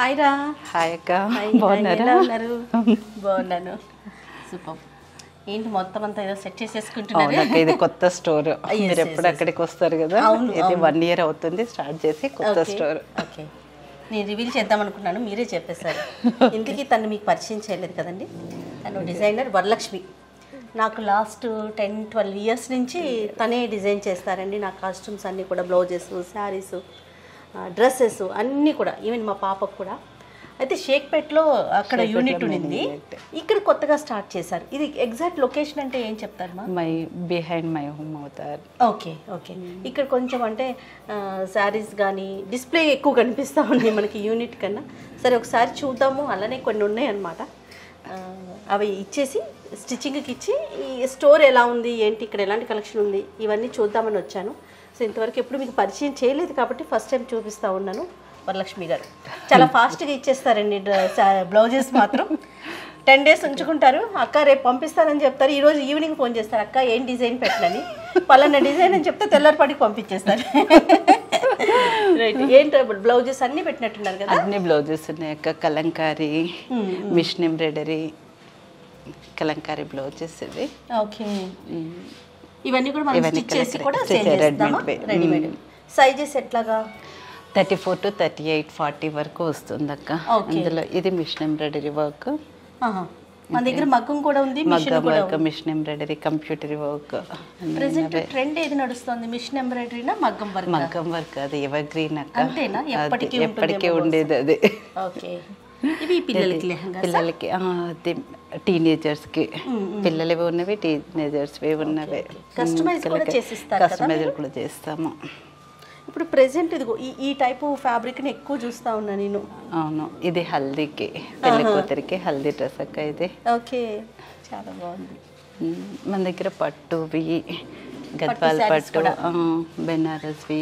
Hi రా. Hi అక్క, ఎలా బాగున్నారా? ఉన్నారు? బాగున్నాను. సూపర్. ఏంటి మొత్తం అంతా ఏదో సెట్ చేసేసుకుంటున్నారు? ఇది కొత్త స్టోర్. మీరు ఎప్పుడు అక్కడికి వస్తారు కదా, ఇది 1 year అవుతుంది స్టార్ట్ చేసి కొత్త స్టోర్. ఓకే, నేను రివీల్ చేద్దాం అనుకున్నాను, మీరే చెప్పేశారు. ఇంతకీ తను మీకు పరిచయం చేయలేదు కదండి. తను డిజైనర్ వరలక్ష్మి. నాకు లాస్ట్ 10-12 years నుంచి తనే డిజైన్ చేస్తారండి. నా కాస్ట్యూమ్స్ అన్నీ కూడా, బ్లౌజెస్, శారీస్, డ్రెస్సెస్ అన్నీ కూడా, ఈవెన్ మా పాపకు కూడా. అయితే షేక్పేట్లో అక్కడ యూనిట్ ఉండింది, ఇక్కడ కొత్తగా స్టార్ట్ చేశారు. ఇది ఎగ్జాక్ట్ లొకేషన్ అంటే ఏం చెప్తారు మా? బిహైండ్ మై హోమ్ అవుతారు. Okay okay. ఇక్కడ కొంచెం అంటే శారీస్ కానీ డిస్ప్లే ఎక్కువ కనిపిస్తూ ఉన్నాయి మనకి యూనిట్ కన్నా. సరే ఒకసారి చూద్దాము. అలానే కొన్ని ఉన్నాయి అన్నమాట. అవి ఇచ్చేసి స్టిచ్చింగ్కి ఇచ్చి ఈ స్టోర్ ఎలా ఉంది ఏంటి, ఇక్కడ ఎలాంటి కలెక్షన్ ఉంది, ఇవన్నీ చూద్దామని వచ్చాను. సో ఇంతవరకు ఎప్పుడు మీకు పరిచయం చేయలేదు కాబట్టి ఫస్ట్ టైం చూపిస్తూ ఉన్నాను. వరలక్ష్మి గారు చాలా ఫాస్ట్గా ఇచ్చేస్తారండి. బ్లౌజెస్ మాత్రం 10 days ఉంచుకుంటారు. అక్క రేపు పంపిస్తానని చెప్తారు, ఈరోజు ఈవినింగ్ ఫోన్ చేస్తారు, అక్క ఏం డిజైన్ పెట్టనని. పలానా డిజైన్ అని చెప్తే తెల్లారిపాటికి పంపించేస్తారు. రైట్. ఏంటో బ్లౌజెస్ అన్నీ పెట్టినట్టున్నారు కదా? అన్ని బ్లౌజెస్ ఉన్నాయి అక్క. Kalamkari, machine embroidery, kalamkari blouses ఇవి. ఓకే. ఇవన్నీ కూడా మనం స్టిచ్ చేసి కూడా సేల్ చేస్తామా? రెడీమేడ్. సైజెస్ ఎట్లాగా? 34 to 38, 40 వరకు వస్తుంది అక్క. అందులో ఇది మిషన్ ఎంబ్రాయిడరీ వర్క్. మన దగ్గర మగ్గం కూడా ఉంది, మగ్గం work, machine embroidery, computer work. Present trend ఏది నడుస్తుంది, మిషన్ ఎంబ్రాయిడరీనా మగ్గం వర్క్? మగ్గం వర్క్. అది ఎవర్ గ్రీన్ అక్క. అంతేనా? ఎప్పటికీ ఉండేది అది. ఓకే. ఇవి పిల్లలకి అది టీనేజర్స్కి. పిల్లలవి ఉన్నవి, టీనేజర్స్వి ఉన్నవి. కస్టమైజ్ కూడా చేసిస్తారు. కస్టమైజ్ కూడా చేస్తాము. ఇప్పుడు ప్రెసెంట్ ఇదిగో ఈ టైపు ఫ్యాబ్రిక్ని ఎక్కువ చూస్తూ ఉన్నా నేను. అవును, ఇది హల్దీకి, పెళ్లి కూతురికి హల్దీ డ్రెస్ అక్క ఇది. ఓకే, చాలా బాగుంది. మన దగ్గర పట్టువి, గద్వాల్ పట్టు, బెనారస్వి,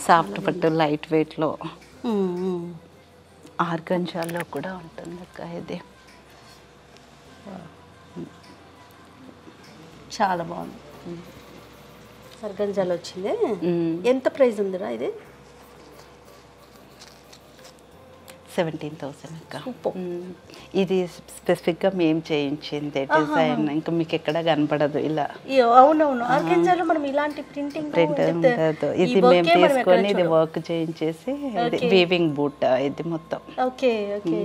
సాఫ్ట్ పట్టు, లైట్ వెయిట్లో, ఆర్గంజాలో కూడా ఉంటుంది అక్క ఇది. చాలా బాగుంది. ఆర్గంజాలో వచ్చింది. ఎంత ప్రైస్ ఉందిరా ఇది? 17,000 అక్క. ఇది స్పెసిఫిక్గా మేము చేయించింది డిజైన్. ఇంకా మీకు ఎక్కడ కనపడదు ఇలా. అవునవును, ఆర్గంజాలో మనం ఇలాంటి ప్రింట్ ఉండదు. ఇది మేము తీసుకొని ఇది వర్క్ చేయించేసి వీవింగ్ బూట్ ఇది మొత్తం. ఓకే ఓకే,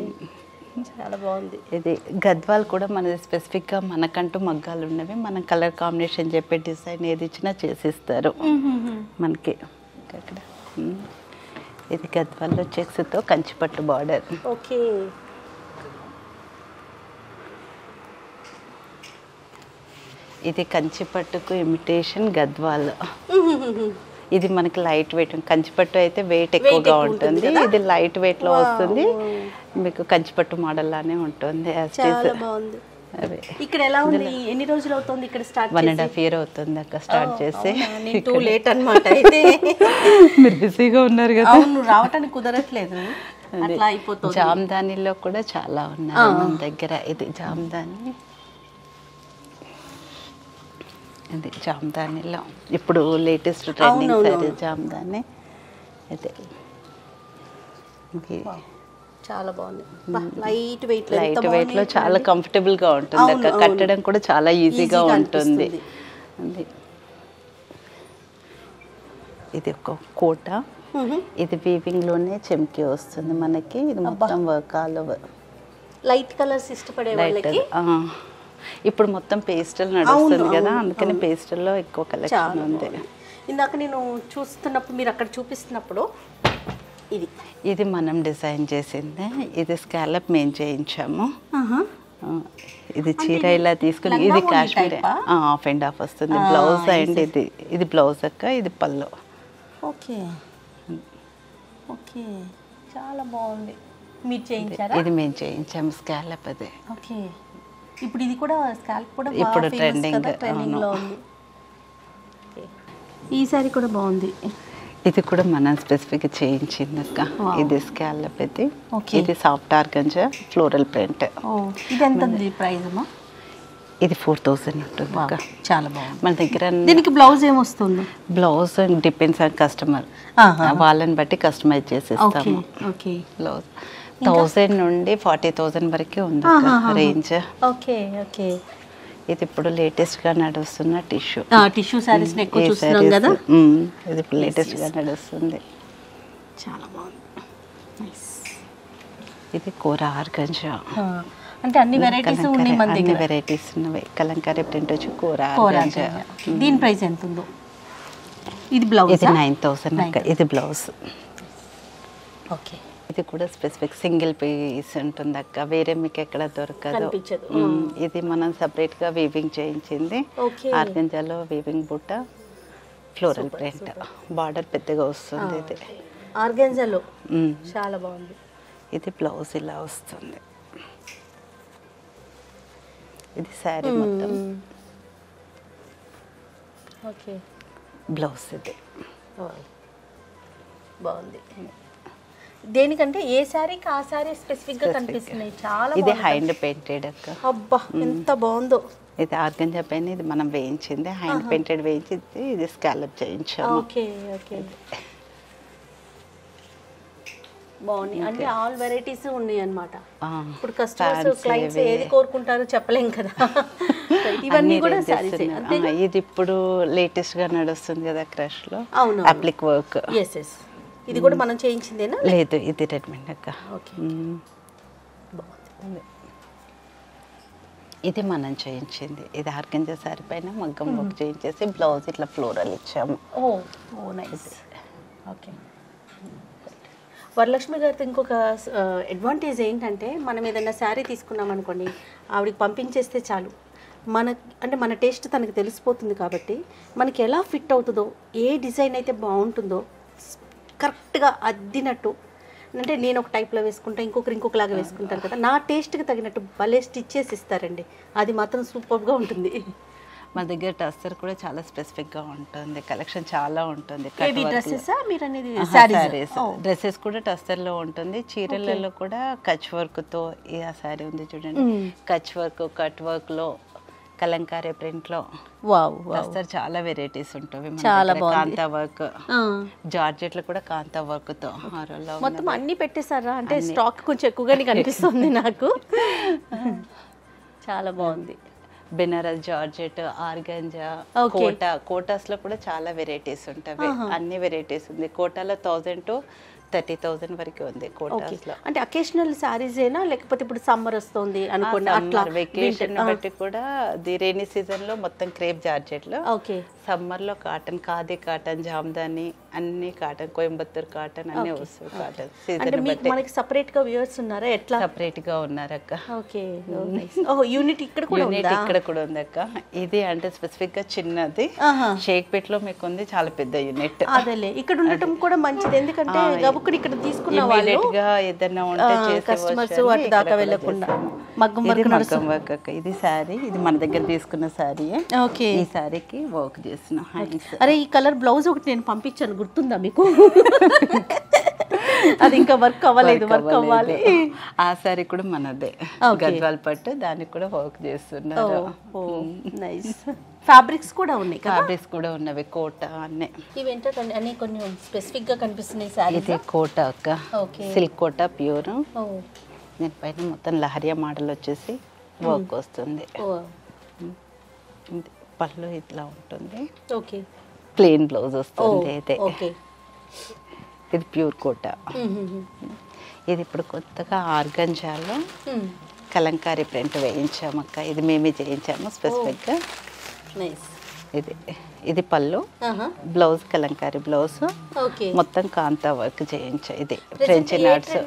చాలా బాగుంది. ఇది గద్వాల్ కూడా మనది స్పెసిఫిక్గా మనకంటూ మగ్గాలు ఉన్నవి. మనం కలర్ కాంబినేషన్ చెప్పే డిజైన్ ఏది ఇచ్చినా చేసిస్తారు మనకి. అక్కడ ఇది గద్వాల్లో చెక్స్తో కంచిపట్టు బార్డర్. ఓకే. ఇది కంచిపట్టుకు ఇమిటేషన్ గద్వాల్. ఇది మనకి లైట్ వెయిట్. కంచిపట్టు అయితే వెయిట్ ఎక్కువగా ఉంటుంది, ఇది లైట్ వెయిట్లో వస్తుంది. మీకు కంచిపట్టు మోడల్ లానే ఉంటుంది. ఇక్కడ ఎలా ఉంది? ఎన్ని రోజులు అవుతుంది ఇక్కడ స్టార్ట్? 1.5 year అవుతుంది అక్క స్టార్ట్ చేసి. టూ లేట్ అన్నమాట. అయితే మీరు బిజీగా ఉన్నారు కదా. అవును, రావటానికి కుదరట్లేదు, అట్లా అయిపోతుంది. జామ్దానిలో కూడా చాలా ఉన్నాయి మన దగ్గర. ఇది జామ్దాని, ఇది జామ్దానిలో ఇప్పుడు లేటెస్ట్ ట్రెండింగ్ సారీ జామ్దాని. అయితే చాలా బాగుంది. లైట్ వెయిట్, లైట్ వెయిట్లో చాలా కంఫర్టబుల్గా ఉంటుంది అక్క. కట్టడం కూడా చాలా ఈజీగా ఉంటుంది. ఇది ఒక కోట. ఇది వీవింగ్లోనే చెమ్కి వస్తుంది మనకి. ఇది మొత్తం work all over. Light colours ఇష్టపడే వాళ్ళకి ఇప్పుడు మొత్తం పేస్టల్ నడుస్తుంది కదా, అందుకని పేస్టల్లో ఎక్కువ కలెక్షన్ ఉంది. ఇందాక నేను చూస్తున్నప్పుడు, మీరు అక్కడ చూపిస్తున్నప్పుడు, ఇది మనం డిజైన్ చేసింది. ఇది స్కాలప్ మేము చేయించాము. ఇది చీర ఇలా తీసుకుని, ఇది కాశ్మీర్ ఆఫ్ అండ్ ఆఫ్ వస్తుంది బ్లౌజ్. అండ్ ఇది బ్లౌజ్ అక్క, ఇది పళ్ళు. ఓకే ఓకే, చాలా బాగుంది. మీరు చేయించారా? ఇది మేము చేయించాము స్కాలప్. అది ఓకే. ఇప్పుడు ఇది కూడా స్కాల్ప్ కూడా ఇప్పుడు ట్రెండింగ్లో ఉంది. ఈ సారీ కూడా బాగుంది. ఇది కూడా మనం స్పెసిఫిక్గా చేయించింది అక్క. ఇది స్కాలప్. ఇది సాఫ్ట్ ఆర్గంజా ఫ్లోరల్ ప్రింట్. ఇది ఎంత ఉంది ప్రైస్ అమ్మా? ఇది 4000 ఉంటుంది అక్క. చాలా బాగుంది. మన దగ్గర దీనికి బ్లౌజ్ ఏమొస్తుంది? బ్లౌజ్ డిపెండ్స్ ఆన్ కస్టమర్, వాళ్ళని బట్టి కస్టమైజ్ చేసేస్తాము. ఓకే. బ్లౌజ్ 1000 నుండి 40,000 వరకే ఉంది రేంజ్. Okay okay. ఇది ఇప్పుడు లేటెస్ట్గా నడుస్తున్న టిష్యూ టిష్యూ శారీస్ ఎక్కువ చూస్తున్నాం కదా. ఇది ఇప్పుడు లేటెస్ట్గా నడుస్తుంది. చాలా బాగుంది. ఇది కూర ఆర్గంజా. అంటే అన్ని వెరైటీస్ ఉన్నాయి మన దగ్గర. అన్ని వెరైటీస్ ఉన్నవి. కలంకారీ ప్రింట్ వచ్చి కూర ఆర్గంజా. దీని ప్రైస్ ఎంత ఉందో? ఇది బ్లౌజ్. ఇది 9000 అక్క. ఇది బ్లౌజ్. ఓకే. ఇది కూడా స్పెసిఫిక్ సింగిల్ పీస్ ఉంటుంది అక్క, వేరే మీకు ఎక్కడ దొరకదు. ఇది మనం సపరేట్గా వీవింగ్ చేయించింది. ఆర్గంజాలో వీవింగ్ బుట్ట, ఫ్లోరల్ ప్రింట్, బార్డర్ పెద్దగా వస్తుంది. ఇది ఆర్గంజాలో చాలా బాగుంది. ఇది బ్లౌజ్ ఇలా వస్తుంది. ఇది శారీ మొత్తం. ఓకే. బ్లౌజ్ ఇది బాగుంది. దేనికంటే ఏ శారీకి ఆ శారీ స్పెసిఫిక్గా కనిపిస్తున్నాయి. చాలా ఇది హ్యాండ్ పెయింటెడ్ అక్క. అబ్బా ఎంత బాగుందో. ఇది ఆర్గంజా పైన ఇది మనం వేయించింది, హ్యాండ్ పెయింటెడ్ వేయించింది. ఇది స్కాలప్ చేయించాము. Okay okay. బాగుంది. అంటే ఆల్ వెరైటీస్ ఉన్నాయి అన్నమాట. ఇప్పుడు కస్టమర్స్ క్లయింట్స్ ఏది కోరుకుంటారో చెప్పలేం కదా. ఇవన్నీ కూడా సారీస్. ఇది ఇప్పుడు లేటెస్ట్ గా నడుస్తుంది కదా క్రష్ లో. అవును. Applique work. Yes yes. ఇది కూడా మనం చేయించిందేనా? లేదు, ఇది రెడీమేడ్ అక్క. ఓకే. బాగుంది. ఇది మనం చేయించింది. ఇది ఆర్గంజా సారీ పైన మగ్గం వర్క్ చేయించేసి బ్లౌజ్ ఇట్లా ఫ్లోరల్ ఇచ్చాము. ఓ ఓ నైస్. ఓకే. వరలక్ష్మి గారితో ఇంకొక అడ్వాంటేజ్ ఏంటంటే, మనం ఏదైనా శారీ తీసుకున్నాం అనుకోండి, ఆవిడకి పంపించేస్తే చాలు. అంటే మన టేస్ట్ తనకు తెలిసిపోతుంది కాబట్టి మనకి ఎలా ఫిట్ అవుతుందో, ఏ డిజైన్ అయితే బాగుంటుందో కరెక్ట్గా అద్దినట్టు. అంటే నేను ఒక టైప్లో వేసుకుంటా, ఇంకొకలాగా వేసుకుంటారు కదా, నా టేస్ట్కి తగినట్టు భలే స్టిచ్ చేసి ఇస్తారండి. అది మాత్రం సూపర్గా ఉంటుంది. మన దగ్గర టస్సర్ కూడా చాలా స్పెసిఫిక్గా ఉంటుంది, కలెక్షన్ చాలా ఉంటుంది. డ్రెస్సెస్ కూడా టస్సర్లో ఉంటుంది, చీరలలో కూడా కచ్ వర్క్తో. ఈ ఆ శారీ ఉంది చూడండి, కచ్ వర్క్, కట్ వర్క్లో, కలంకారీ ప్రింట్లో. టస్సర్ చాలా వెరైటీస్ ఉంటాయి. చాలా కాంతా వర్క్, జార్జెట్లో కూడా కాంతా వర్క్తో మొత్తం అన్ని పెట్టేశారా? అంటే స్టాక్ కొంచెం ఎక్కువగానే కనిపిస్తుంది నాకు. చాలా బాగుంది. బెనారస్ జార్జెట్, ఆర్గంజా, కోటాస్ లో కూడా చాలా వెరైటీస్ ఉంటాయి. అన్ని వెరైటీస్ ఉంది. కోటాలో 1000 to 30,000 వరకు ఉంది కోటాస్ లో. అంటే అకేషనల్ సారీస్ ఏనా, లేకపోతే ఇప్పుడు సమ్మర్ వస్తుంది అనుకోండి అట్లా వెకేషన్ బట్టి కూడా. ది రైనీ సీజన్ లో మొత్తం క్రేప్ జార్జెట్ లో, సమ్మర్ లో కాటన్, ఖాదీ కాటన్, జామ్దాని, అన్ని కాటన్, కోయంబత్తూర్ కాటన్ అన్ని వస్తుంది. కాటన్ సీజన్ బట్టి. మనకి సెపరేట్ గా వ్యూవర్స్ ఉన్నారా? ఎట్లా సెపరేట్ గా ఉన్నారు అక్క. ఓకే. ఓహ్, యూనిట్ ఇక్కడ కూడా ఉంది. ఇక్కడ కూడా ఉంది అక్క. ఇది అంటే స్పెసిఫిక్ గా చిన్నది, షేక్పేట్ లో మీకు ఉంది చాలా పెద్ద యూనిట్. అదేలే, ఇక్కడ ఉండటం కూడా మంచిది. ఎందుకంటే గబుక్కుని ఇక్కడ తీసుకున్న వాళ్ళు ఏదైనా ఉంటే కస్టమర్స్ అటు దాకా వెళ్ళకుండా మగ్గం వర్క్ అక్క. ఇది శారీ, ఇది మన దగ్గర తీసుకున్న శారీ. ఓకే. ఈ శారీకి వర్క్ చేసిన. అరే, ఈ కలర్ బ్లౌజ్ ఒకటి నేను పంపించాను, గుర్తుందా మీకు? అది ఇంకా వర్క్ అవ్వలేదు, వర్క్ అవ్వాలి. ఆ శారీ కూడా మనదే, గద్వాల్ పట్టు, దానికి కూడా వర్క్ చేస్తున్నారు. నైస్. ఫ్యాబ్రిక్స్ కూడా ఉన్నాయి. ఫ్యాబ్రిక్స్ కూడా ఉన్నవి, కోట అన్నీ. ఇవి ఏంటంటే అన్ని కొంచెం స్పెసిఫిక్ గా కనిపిస్తున్నాయి సారీ. ఇది కోట అక్క, సిల్క్ కోట ప్యూర్. దీనిపైన మొత్తం లహరియా మోడల్ వచ్చేసి వర్క్ వస్తుంది. పళ్ళు ఇట్లా ఉంటుంది. ఓకే. ప్లెయిన్ బ్లౌజ్ వస్తుంది. అయితే ఇది ప్యూర్ కోట. ఇది ఇప్పుడు కొత్తగా ఆర్గంజాలో కలంకారీ ప్రింట్ వేయించామక్క. ఇది మేమే చేయించాము స్పెసిఫిక్గా. ఇది పళ్ళు, బ్లౌజ్ కలంకారీ బ్లౌజ్, మొత్తం కాంతా వర్క్ చేయించా. ఇది ఫ్రెంచ్ నాట్స్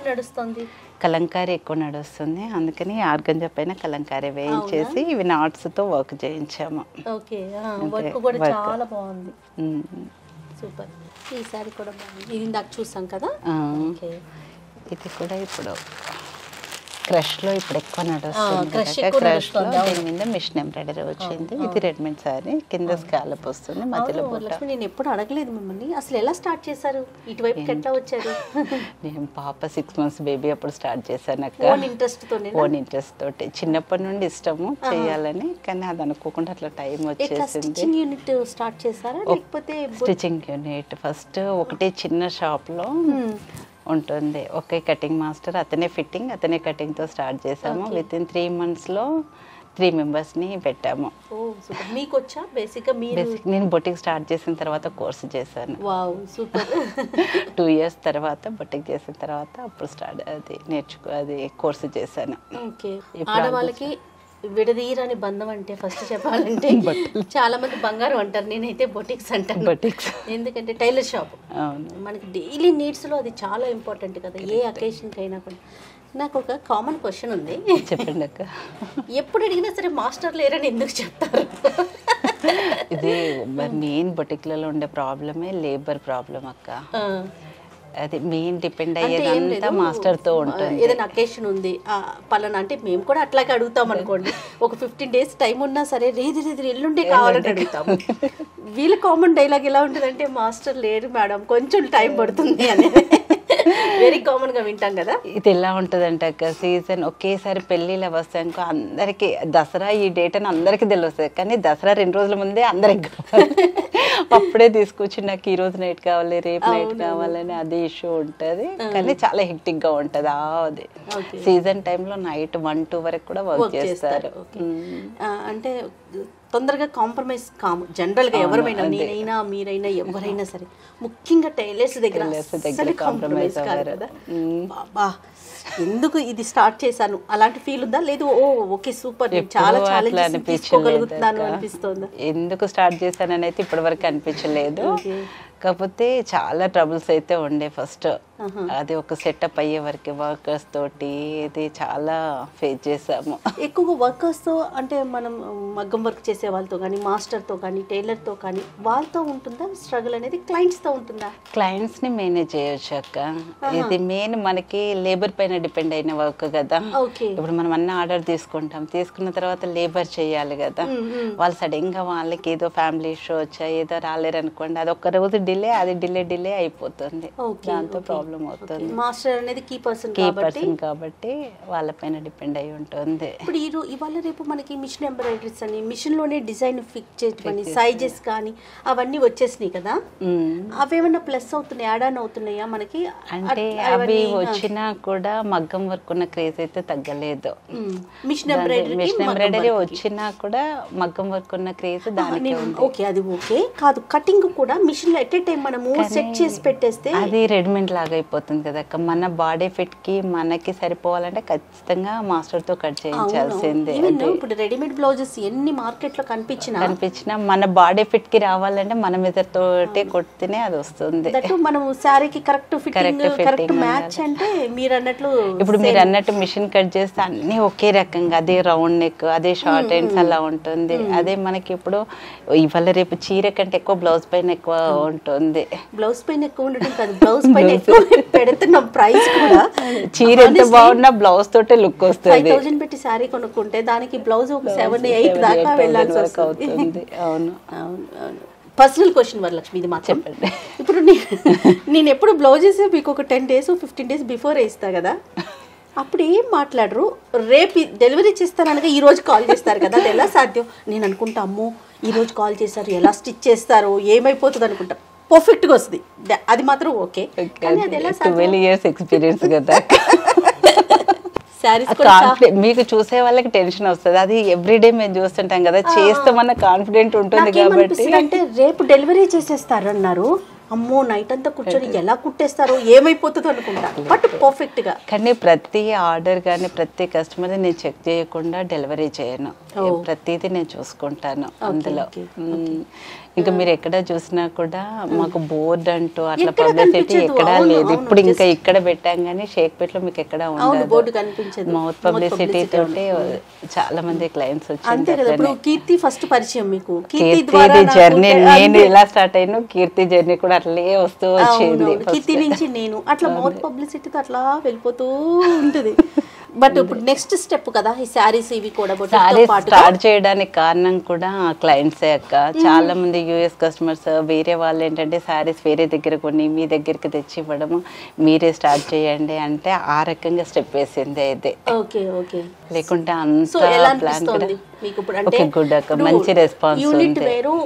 కలంకారీ ఎక్కువ నడుస్తుంది, అందుకని ఆర్గంజా పైన కలంకారీ వేయించేసి ఇవి నాట్స్తో వర్క్ చేయించాము. చాలా బాగుంది, సూపర్. ఈ సారీ కూడా బాగుంది, ఇది ఇందాక చూసాం కదా. ఇది కూడా ఇప్పుడు క్రష్లో ఇప్పుడు ఎక్కువ నడుస్తుంది crush కదా, ఎక్కువ క్రష్లో నడుస్తుంది, దీని మీద మిషన్ ఎంబ్రాయిడరీ వచ్చింది. ఇది రెడీమేడ్ సారీ, కింద స్కాలప్ వస్తుంది, మధ్యలో బుట్ట. లక్ష్మి నేను ఎప్పుడు అడగలేదు మిమ్మల్ని, అసలు ఎలా స్టార్ట్ చేశారు, ఇటువైపుకి ఎట్లా వచ్చారు? నేను పాప 6 months బేబీ అప్పుడు స్టార్ట్ చేశాను అక్క. ఓన్ ఇంట్రెస్ట్ తోనే? ఓన్ ఇంట్రెస్ట్ తోటి, చిన్నప్పటి నుండి ఇష్టము చేయాలని, కానీ అది అనుకోకుండా అట్లా టైం వచ్చేసింది. స్టిచ్చింగ్ యూనిట్ స్టార్ట్ చేశారా లేకపోతే? స్టిచ్చింగ్ యూనిట్ ఫస్ట్ ఒకటే చిన్న షాప్లో ఉంటుంది, ఒకే కటింగ్ మాస్టర్, అతనే ఫిట్టింగ్ అతనే కటింగ్తో స్టార్ట్ చేసాము. విత్ ఇన్ 3 monthsలో 3 members-ని పెట్టాము. మీకు వచ్చా బేసిక్గా? నేను బొటిక్ స్టార్ట్ చేసిన తర్వాత కోర్సు చేశాను. Wow super. 2 years తర్వాత బొటిక్ చేసిన తర్వాత అప్పుడు స్టార్ట్ అది కోర్సు చేశాను. ఓకే. ఆడవాళ్ళకి విడదీయరాని బంధం అంటే ఫస్ట్ చెప్పాలంటే చాలా మంది బంగారం అంటారు, నేనైతే బొటిక్స్ అంటాను. బొటిక్స్ ఎందుకంటే టైలర్ షాప్ మనకి డైలీ నీడ్స్లో అది చాలా ఇంపార్టెంట్ కదా, ఏ అకేషన్కి అయినా కూడా. నాకు ఒక కామన్ క్వశ్చన్ ఉంది, చెప్పండి అక్క. ఎప్పుడు అడిగినా సరే మాస్టర్ లేరని ఎందుకు చెప్తారు? ఇది మెయిన్ బొటిక్లలో ఉండే ప్రాబ్లమే లేబర్ ప్రాబ్లం అక్క. అది మెయిన్ డిపెండ్ అయ్యేదంతా మాస్టర్తో ఉంటుంది. ఏదైనా అకేషన్ ఉంది పలానా అంటే మేము కూడా అట్లాగే అడుగుతాం అనుకోండి, ఒక 15 days టైం ఉన్నా సరే రేది ఎల్లుండే కావాలని అడుగుతాము. వీళ్ళ కామన్ డైలాగ్ ఎలా ఉంటుందంటే మాస్టర్ లేరు మేడం కొంచెం టైం పడుతుంది అనేది వెరీ కామన్ గా వింటాం కదా. ఇది ఎలా ఉంటుందంటే అక్క, సీజన్ ఒకేసారి పెళ్ళిళ్ళు వస్తాయనుకో అందరికి దసరా ఈ డేట్ అని అందరికీ తెలుస్తుంది, కానీ దసరా 2 రోజుల ముందే అందరికి అప్పుడే తీసుకొచ్చి నాకు ఈ రోజు నైట్ కావాలి రేపు నైట్ కావాలని అదే ఇష్యూ ఉంటుంది. కానీ చాలా హెక్టిక్ గా ఉంటుంది. అది సీజన్ టైంలో నైట్ 1-2 వరకు కూడా వర్క్ చేస్తారు. అంటే తొందరగా కాంప్రమైజ్ కాము జనరల్గా ఎవరైనా, నేనైనా మీరైనా ఎవరైనా సరే, ముఖ్యంగా టైలర్స్ దగ్గర కాంప్రమైజ్ కాదు కదా. బాబా ఎందుకు ఇది స్టార్ట్ చేశాను అలాంటి ఫీల్ ఉందా? లేదు ఓకే సూపర్ చాలా ఛాలెంజెస్ తీసుకోగలుగుతాను అనిపిస్తుందా? ఎందుకు స్టార్ట్ చేశానని అయితే ఇప్పటి వరకు అనిపించలేదు. కాకపోతే చాలా ట్రబుల్స్ అయితే ఉండే ఫస్ట్. అది ఒక సెటప్ అయ్యే వరకు వర్కర్స్ తోటి ఇది చాలా ఫేస్ చేసాము. ఎక్కువగా వర్కర్స్తో అంటే మనం మగ్గం వర్క్ చేసే వాళ్ళతో కానీ మాస్టర్తో కానీ టైలర్తో కానీ వాళ్ళతో ఉంటుందా స్ట్రగుల్ అనేది, క్లయింట్స్తో ఉంటుందా? క్లయింట్స్ని మేనేజ్ చేయొచ్చు అక్క. ఇది మెయిన్ మనకి లేబర్ పైన డిపెండ్ అయిన వర్క్ కదా. ఇప్పుడు మనం అన్న ఆర్డర్ తీసుకున్న తర్వాత లేబర్ చేయాలి కదా. వాళ్ళు సడన్గా వాళ్ళకి ఏదో ఫ్యామిలీ ఇష్యూ వచ్చా ఏదో రాలేరు అనుకోండి, అది ఒక్క రోజు డిలే, అది డిలే అయిపోతుంది, దాంతో ప్రాబ్లం అవుతుంది. మాస్టర్ అనేది కీ పర్సన్ కాబట్టి వాళ్ళపైన డిపెండ్ అయి ఉంటుంది. ఇప్పుడు ఇవాళ రేపు మనకి మిషన్ ఎంబ్రాయిడరీస్ అని మిషన్ లోనే డిజైన్ ఫిక్స్ చేయమని సైజెస్ కానీ అవన్నీ వచ్చేసినాయి కదా, అవేమన్నా ప్లస్ అవుతున్నాయి, యాడ్ ఆన్ అవుతున్నాయా మనకి? అంటే అవి వచ్చినా కూడా మగ్గం వర్క్ ఉన్న క్రేజ్ అయితే తగ్గలేదు. మిషన్ ఎంబ్రాయిడరీ వచ్చినా కూడా మగ్గం వర్క్ ఉన్న క్రేజ్ దానికి ఓకే. అది ఓకే కాదు, కటింగ్ కూడా మిషన్ లో ఎట్ ఏ టైం మనము సెట్ చేసి పెట్టేస్తే అది రెడీమేడ్ లాగా అయిపోతుంది కదా. మన బాడీ ఫిట్ కి మనకి సరిపోవాలంటే ఖచ్చితంగా మాస్టర్ తో కట్ చేయించాల్సిందే. ఇప్పుడు రెడీమేడ్ బ్లౌజెస్ ఎన్ని మార్కెట్ లో కనిపించినా మన బాడీ ఫిట్ కి రావాలంటే మన మెజర్ తోటే కొడితేనే అది వస్తుంది. మనం శారీకి కరెక్ట్ ఫిట్టింగ్ కరెక్ట్ మ్యాచ్ అంటే మీరు అన్నట్లు ఇప్పుడు మీరు అన్నట్టు మిషన్ కట్ చేస్తే అన్ని ఒకే రకంగా అదే రౌండ్ నెక్ అదే షార్ట్ హ్యాండ్స్ అలా ఉంటుంది. అదే మనకి ఇప్పుడు ఇవాళ రేపు చీర కంటే ఎక్కువ బ్లౌజ్ పైన ఎక్కువ ఉంటుంది. బ్లౌజ్ పైన ఎక్కువ ఉండటం కాదు, బ్లౌజ్ పైన ఎక్కువ పెడుతున్న ప్రైస్ కూడా చీర ఎంత బాగున్నా బ్లౌజ్ తోటే లుక్ వస్తుంది. 5,000 పెట్టి శారీ కొనుక్కుంటే దానికి బ్లౌజ్ 7-8 దాకా వెళ్ళాల్సి వస్తుంది. అవును. పర్సనల్ క్వశ్చన్ వరలక్ష్మి, ఇది మాత్రం చెప్పండి. ఇప్పుడు నేను ఎప్పుడు బ్లౌజెస్ మీకు ఒక 10 days 15 days బిఫోర్ వేస్తా కదా, అప్పుడు ఏం మాట్లాడరు, రేపు డెలివరీ చేస్తాననగా ఈ రోజు కాల్ చేస్తారు కదా, అది ఎలా సాధ్యం? నేను అనుకుంటా అమ్మో ఈ రోజు కాల్ చేశారు ఎలా స్టిచ్ చేస్తారో ఏమైపోతుంది అనుకుంటా, పర్ఫెక్ట్గా వస్తుంది, అది మాత్రం ఓకే. కానీ అది ఎలా 12 years ఎక్స్పీరియన్స్ కదా. మీకు చూసే వాళ్ళకి టెన్షన్ వస్తుంది, అది ఎవ్రీడే మేము చూస్తుంటాం కదా, చేస్తామన్న కాన్ఫిడెంట్ ఉంటుంది కాబట్టి. అంటే రేపు డెలివరీ చేసేస్తారు అన్నారు, అమ్మో నైట్ అంతా కూర్చొని ఎలా కుట్టేస్తారో ఏమైపోతుందో అనుకుంటా, బట్ పర్ఫెక్ట్ గా. కానీ ప్రతి ఆర్డర్ కానీ ప్రతి కస్టమర్ నేను చెక్ చేయకుండా డెలివరీ చేయను, ప్రతిదీ నేను చూసుకుంటాను అందులో. ఇంకా మీరు ఎక్కడ చూసినా కూడా మాకు బోర్డు అంటూ అట్లా పబ్లిసిటీ ఎక్కడా లేదు. ఇప్పుడు ఇంకా ఇక్కడ పెట్టాం కానీ షేక్పేట్లో మీకు ఎక్కడ ఉండదు. మౌత్ పబ్లిసిటీ తోటి చాలా మంది క్లయింట్స్ వచ్చారు. కీర్తి ఫస్ట్ పరిచయం మీకు, కీర్తి జర్నీ నేను ఎలా స్టార్ట్ అయినా కీర్తి జర్నీ కూడా అట్లే వస్తూ వచ్చింది. కీర్తి నుంచి నేను అట్లా మౌత్ పబ్లిసిటీతో అట్లా వెళ్ళిపోతూ ఉంటుంది. బట్ ఇప్పుడు నెక్స్ట్ స్టెప్ కదా ఈ శారీస్ ఇవి కూడా శారీస్ స్టార్ట్ చేయడానికి కారణం కూడా క్లయింట్సే అక్క. చాలా మంది యూఎస్ కస్టమర్స్ వేరే వాళ్ళు ఏంటంటే శారీస్ వేరే దగ్గర కొన్ని మీ దగ్గరికి తెచ్చి ఇవ్వడము, మీరే స్టార్ట్ చేయండి అంటే ఆ రకంగా స్టెప్ వేసింది అయితే. Okay okay. లేకుంటే అంత ప్లాన్ కూడా మీకు ఇప్పుడు అంటే గుడ్ అక్క, మంచి రెస్పాన్స్ యూనిట్ వేరు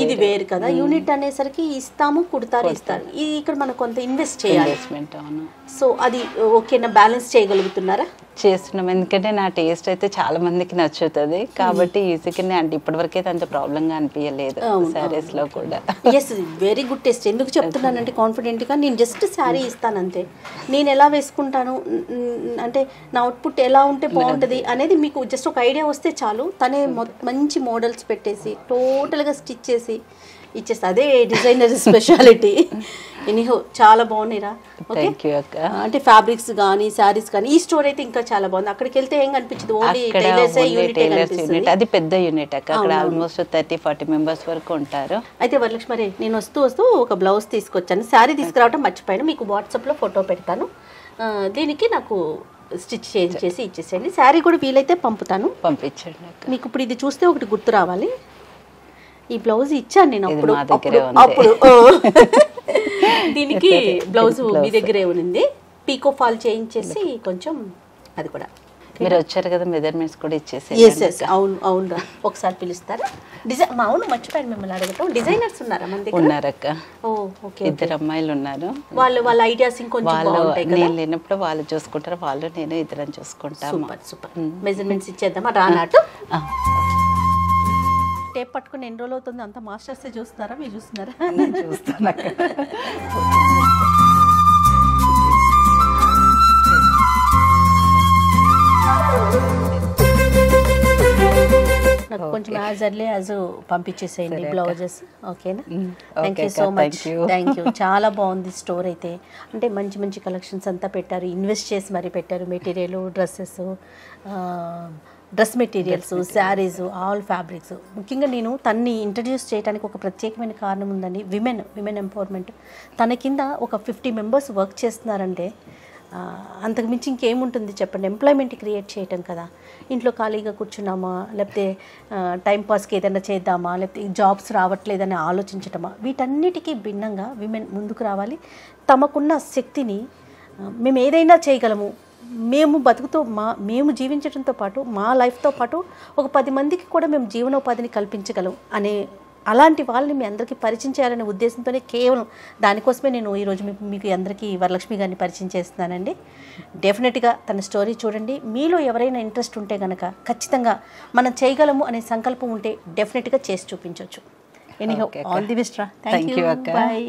ఇది వేరు కదా. యూనిట్ అనేసరికి ఇస్తాము కుడతారు ఇస్తారు, ఇది ఇక్కడ మనం కొంత ఇన్వెస్ట్ చేయాలి. అవును. సో అది ఓకేనా, బ్యాలెన్స్ చేయగలుగుతున్నారా? చేస్తున్నాం, ఎందుకంటే నా టేస్ట్ అయితే చాలా మందికి నచ్చుతుంది కాబట్టి ఈజీగానే. అంటే ఇప్పటివరకు అయితే అంత ప్రాబ్లంగా అనిపించలేదు శారీస్ లో కూడా. Yes, very good taste. ఎందుకు చెప్తున్నానంటే కాన్ఫిడెంట్గా నేను జస్ట్ శారీ ఇస్తాను అంతే. నేను ఎలా వేసుకుంటాను అంటే నా అవుట్పుట్ ఎలా ఉంటే బాగుంటుంది అనేది మీకు జస్ట్ ఒక ఐడియా వస్తే చాలు. తనే మంచి మోడల్స్ పెట్టేసి టోటల్గా స్టిచ్ చేసి ఇచ్చేస్తా. అదే డిజైనర్ స్పెషాలిటీ. ఎనీహో చాలా బాగున్నాయిరా. ఓకే, అంటే ఫ్యాబ్రిక్స్ కానీ శారీస్ కానీ. ఈ స్టోర్ అయితే ఇంకా చాలా బాగుంది. అక్కడికి వెళ్తే ఏం కనిపించదు, ఓన్లీ టైలర్స్ యూనిట్. అది పెద్ద యూనిట్ అక్కడ ఆల్మోస్ట్ 30-40 మెంబర్స్ వరకు ఉంటారు. అయితే వరలక్ష్మి, నేను వస్తూ ఒక బ్లౌజ్ తీసుకొచ్చాను. శారీ తీసుకురావడం మర్చిపోయాను, మీకు వాట్సాప్లో ఫోటో పెడతాను. దీనికి నాకు స్టిచ్ చేసి ఇచ్చేసేయండి. శారీ కూడా వీలైతే పంపించండి. మీకు ఇప్పుడు ఇది చూస్తే ఒకటి గుర్తు రావాలి, ఈ బ్లౌజ్ ఇచ్చాను నేను అప్పుడు. దీనికి బ్లౌజ్ మీ దగ్గరే ఉంది, పీకో ఫాల్ చేయించేసి కొంచెం అది కూడా. మీరు వచ్చారు కదా, మెజర్మెంట్స్ కూడా ఇచ్చేసి. అవును, ఒకసారి పిలుస్తారా? అవును, మర్చిపోయాను మిమ్మల్ని అడగటం. డిజైనర్స్ ఉన్నారా మన దగ్గర? ఉన్నారక్క. ఓకే, 2 అమ్మాయిలు ఉన్నారు. వాళ్ళ ఐడియాస్ ఇంకొంచెం నేను లేనప్పుడు వాళ్ళు చూసుకుంటారు, వాళ్ళు నేను ఇద్దరం చూసుకుంటాం. సూపర్. మెజర్మెంట్స్ ఇచ్చేద్దామా రానాటు? టేప్ పట్టుకుని ఎన్ని రోజులు అవుతుంది? అంత మాస్టర్స్ చూస్తున్నారా, మీరు చూస్తున్నారా? చూస్తున్నా. నాకు కొంచెం యాజ్ ఎర్లీ యాజ్ పంపించేసేయండి బ్లౌజెస్. ఓకేనా? Thank you so much. Thank you. చాలా బాగుంది స్టోర్ అయితే. అంటే మంచి కలెక్షన్స్ అంతా పెట్టారు, ఇన్వెస్ట్ చేసి మరీ పెట్టారు. Material, dress materials, saris, all fabrics. ముఖ్యంగా నేను తన్ని ఇంట్రడ్యూస్ చేయడానికి ఒక ప్రత్యేకమైన కారణం ఉందండి. Women empowerment. తన కింద ఒక 50 మెంబర్స్ వర్క్ చేస్తున్నారంటే అంతకుమించి ఇంకేముంటుంది చెప్పండి? ఎంప్లాయ్మెంట్ క్రియేట్ చేయటం కదా. ఇంట్లో ఖాళీగా కూర్చున్నామా, లేకపోతే టైంపాస్కి ఏదైనా చేద్దామా, లేకపోతే జాబ్స్ రావట్లేదని ఆలోచించటమా, వీటన్నిటికీ భిన్నంగా విమెన్ ముందుకు రావాలి. తమకున్న శక్తిని మేము ఏదైనా చేయగలము, మేము బతుకుతూ మేము జీవించడంతో పాటు మా లైఫ్తో పాటు ఒక 10 మందికి కూడా మేము జీవనోపాధిని కల్పించగలం అనే అలాంటి వాళ్ళని మీ అందరికీ పరిచయం చేయాలనే ఉద్దేశంతోనే, కేవలం దానికోసమే నేను ఈరోజు మీకు అందరికీ వరలక్ష్మి గారిని పరిచయం చేస్తున్నానండి. డెఫినెట్గా తన స్టోరీ చూడండి. మీలో ఎవరైనా ఇంట్రెస్ట్ ఉంటే కనుక ఖచ్చితంగా మనం చేయగలము అనే సంకల్పం ఉంటే డెఫినెట్గా చేసి చూపించవచ్చు. ఎనీహౌ, ఆల్ ది బెస్ట్ రా. Thank you. బాయ్.